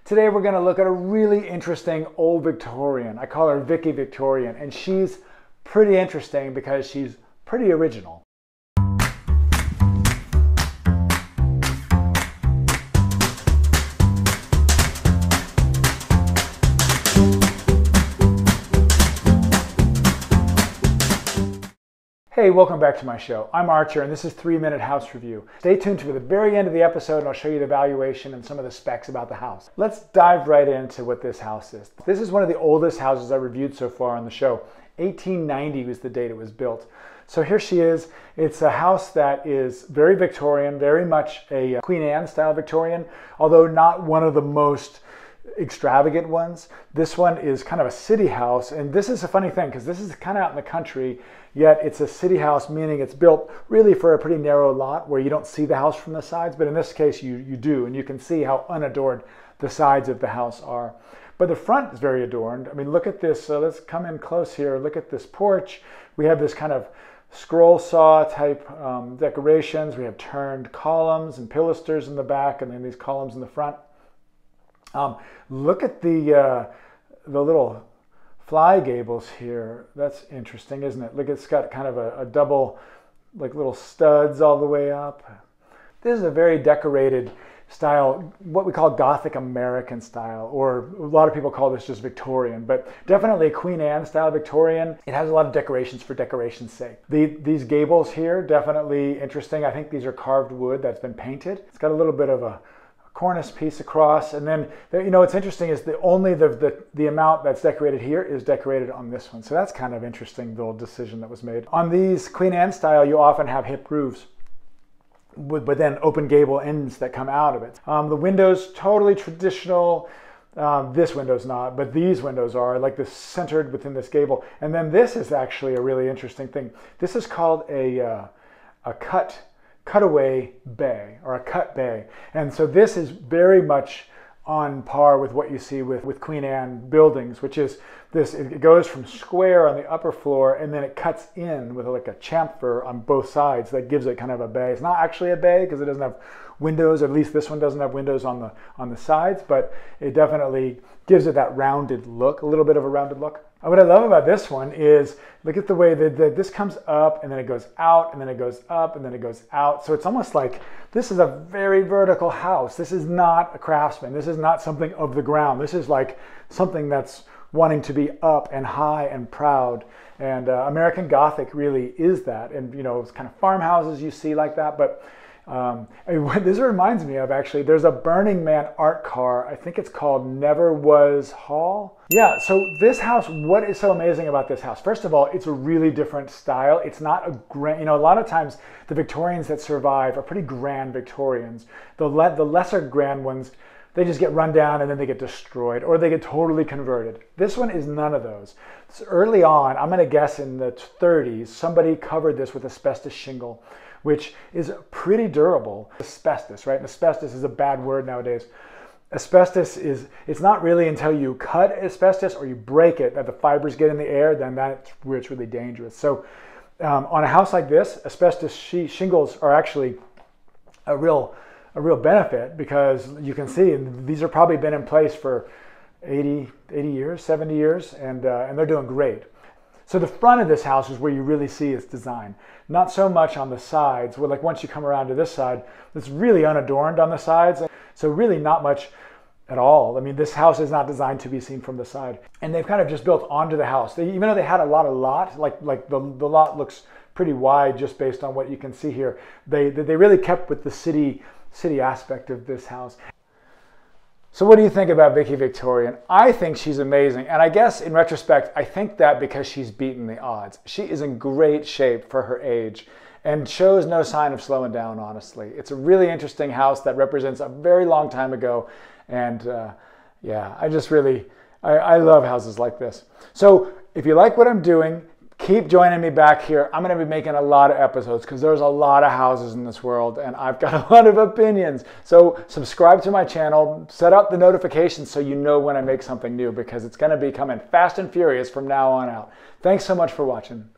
Today we're going to look at a really interesting old Victorian. I call her Vicky Victorian, and she's pretty interesting because she's pretty original. Hey, welcome back to my show. I'm Archer and this is 3-Minute House Review. Stay tuned to the very end of the episode and I'll show you the valuation and some of the specs about the house. Let's dive right into what this house is. This is one of the oldest houses I've reviewed so far on the show. 1890 was the date it was built. So here she is. It's a house that is very Victorian, very much a Queen Anne style Victorian, although not one of the most extravagant ones. This one is kind of a city house, and this is a funny thing because this is kind of out in the country, yet it's a city house, meaning it's built really for a pretty narrow lot where you don't see the house from the sides, but in this case you do, and you can see how unadorned the sides of the house are. But the front is very adorned. I mean, look at this. Let's come in close here. Look at this porch. We have this kind of scroll saw type decorations. We have turned columns and pilasters in the back, and then these columns in the front. Look at the little fly gables here. That's interesting, isn't it? Look, it's got kind of a double, like little studs all the way up. This is a very decorated style, what we call Gothic American style, or a lot of people call this just Victorian, but definitely a Queen Anne style Victorian. It has a lot of decorations for decoration's sake. These gables here, definitely interesting. I think these are carved wood that's been painted. It's got a little bit of a cornice piece across, and then what's interesting is only the amount that's decorated here is decorated on this one. So that's kind of interesting little decision that was made. On these Queen Anne style, you often have hip roofs, but then open gable ends that come out of it. The windows, totally traditional. This window's not, but these windows are, like this centered within this gable. And then this is actually a really interesting thing. This is called a cutaway bay, or a cut bay. And so this is very much on par with what you see with Queen Anne buildings, which is this, it goes from square on the upper floor and then it cuts in with like a chamfer on both sides that gives it kind of a bay. It's not actually a bay because it doesn't have windows, or at least this one doesn't have windows on the sides, but it definitely gives it that rounded look, a little bit of a rounded look. And what I love about this one is, look at the way that this comes up and then it goes out and then it goes up and then it goes out. So it's almost like this is a very vertical house. This is not a craftsman. This is not something of the ground. This is like something that's wanting to be up and high and proud. And American Gothic really is that. And it's kind of farmhouses you see like that. But this reminds me of, actually, there's a Burning Man art car. I think it's called Never Was Hall. Yeah, so this house, what is so amazing about this house? First of all, it's a really different style. It's not a grand, a lot of times the Victorians that survive are pretty grand Victorians. The lesser grand ones, they just get run down and then they get destroyed, or they get totally converted. This one is none of those. So early on, I'm gonna guess in the 30s, somebody covered this with asbestos shingle, which is pretty durable. Asbestos, right? And asbestos is a bad word nowadays. Asbestos is, it's not really until you cut asbestos or you break it that the fibers get in the air, then that's where it's really dangerous. So on a house like this, asbestos shingles are actually a real benefit, because you can see these have probably been in place for 80 years, 70 years, and they're doing great. So the front of this house is where you really see its design. Not so much on the sides, where like once you come around to this side, it's really unadorned on the sides. So really not much at all. I mean, this house is not designed to be seen from the side. And they've kind of just built onto the house. Even though they had a lot of lot, like the lot looks pretty wide just based on what you can see here, they really kept with the city aspect of this house. So what do you think about Vicky Victorian? I think she's amazing. And I guess in retrospect, I think that because she's beaten the odds. She is in great shape for her age and shows no sign of slowing down, honestly. It's a really interesting house that represents a very long time ago. And yeah, I love houses like this. So if you like what I'm doing, keep joining me back here. I'm going to be making a lot of episodes because there's a lot of houses in this world and I've got a lot of opinions. So subscribe to my channel, set up the notifications so you know when I make something new, because it's going to be coming fast and furious from now on out. Thanks so much for watching.